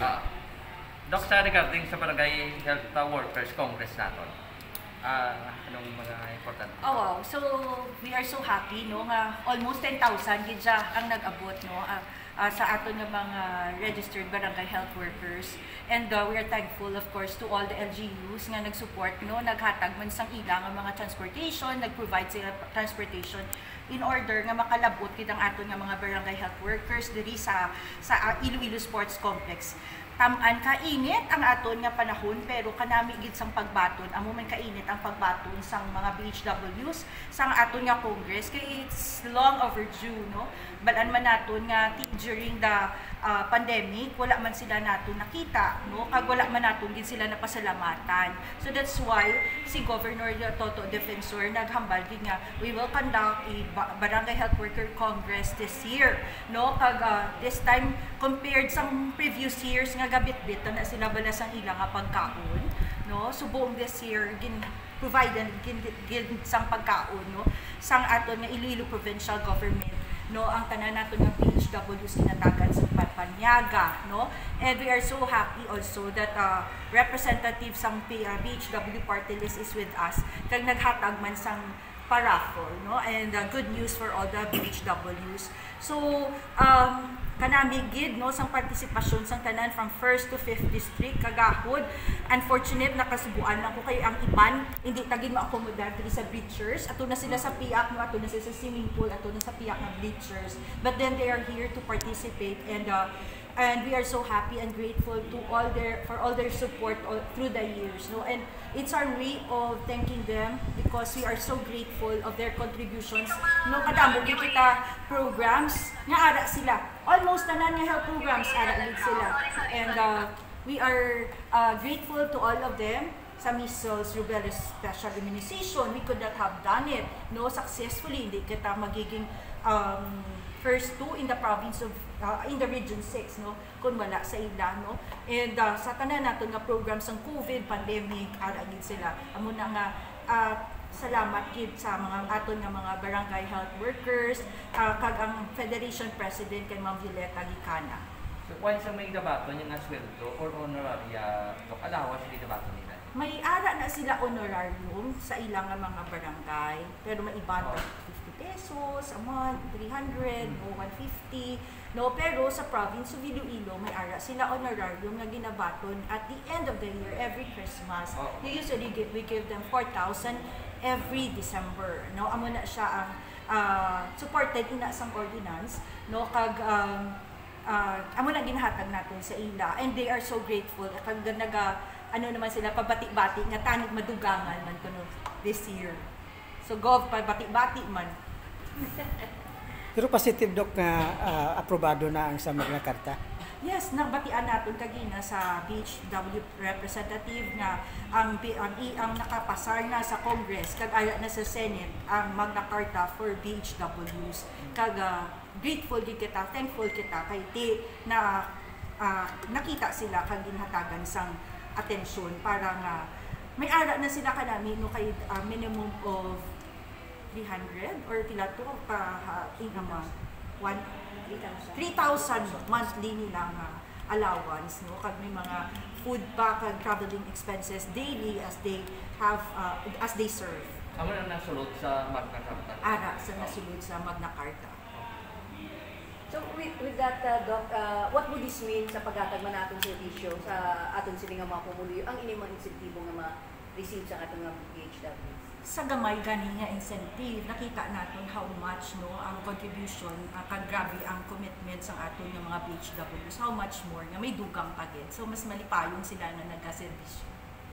Ah, Doc, sa regarding sa Barangay Health Workers Congress natin, anong mga important? Oh, wow. So, we are so happy, no, nga almost 10,000 gid siya ang nag-abot, no, sa aton nga mga registered barangay health workers. And we are thankful, of course, to all the LGUs nga nag-support, no, naghatag man sang ilang nga mga transportation, nag-provide sila transportation in order nga makalabot kitang aton nga mga barangay health workers diri sa Iloilo Sports Complex. Taman kainit ang aton nga panahon, pero kanami gid sang pagbaton, amo man kainit ang pagbaton sang mga BHWs sang aton nga Congress, kay it's long overdue, no. Balan man naton nga during the pandemic, wala man sila naton nakita, no, kag wala man naton gid sila napasalamatan. So that's why si Governor Toto Defensor naghambal gid nga we will conduct a Barangay Health Worker Congress this year, no, kag this time compared sa previous years nga gabit-bit na sila bala sang ilang nga pagkaon, no. So buong this year provide gin sang pagkaon, no, sang aton nga Iloilo Provincial Government, no, ang tanan naton nga BHWs kinatagan sa Panyaga, no. And we are so happy also that representative sang BHW party list is with us kag naghatag man sang paraffol, no, and good news for all the BHWs. So kanami gid, no, sang partisipasyon sang tanan from 1st to 5th district kagahod. Unfortunate nakasubuan lang ko kay ang iban hindi tagin ma-accommodate diri sa bleachers. Ato na sila sa piak, no, ato na sila sa swimming pool, ato na sa piak nga bleachers. But then they are here to participate, and we are so happy and grateful to all their support through the years, no. And it's our way of thanking them because we are so grateful of their contributions, no. Kadamo gid kita programs nga ara sila, almost tanan nga health programs ara gid sila, and we are grateful to all of them. Sa measles, rubella special immunization, we could not have done it, no, successfully. Hindi kita magiging first two in the province of in the region 6, no, kung wala sa ila, no. And sa tanan naton nga programs ng COVID pandemic ara gid sila. Amo na nga salamat gid sa mga aton nga mga barangay health workers, kag ang Federation President kay Ma'am Violeta Gicana. So once may dabaton yung sweldo or honoraria, allowance di dabaton nila? May ara na sila honorarium sa ilang nga mga barangay, pero may iba 50 pesos a month, 300 o 150, no. Pero sa province of Iloilo may ara sila honorarium nga ginabaton at the end of the year, every Christmas. Usually we give them 4,000 every December, no. Amo na siya ang supported ina sang ordinance, no, kag amo na ginhatag natin sa ila, and they are so grateful kag ano naman sila pabati-bati nga tanit madugangan man kuno this year. So gov pabati-bati man. Pero positive, Doc, nga aprobado na ang sa Magna Carta. Yes, nagbatian naton kagina sa BHW representative nga ang nakapasar na sa Congress kag aya na sa Senate ang Magna Carta for BHWs. Kag grateful gid kita, thankful kita kay na nakita sila kag ginhatagan sang atensyon para nga may ara na sila kanami, no, kay minimum of 300 or pila to pa 3,000 monthly nila nga allowance, no, kag may mga food pa kag traveling expenses daily as they have as they serve. Amo na nasulod sa Magna Carta? Ara sa nasulod sa Magna Carta. So with that, Doc, what would this mean sa paghatag man naton servisyo sa aton sini nga mga pumuluyo ang ini mga insentibo nga ma-receive sa aton nga BHW? Sa gamay gani nga incentive, nakita naton how much, no, ang contribution, kag grabe ang commitment sa aton nga mga BHWs, how much more nga may dugang pa gid. So mas malipayon sila na nagka-servisyo.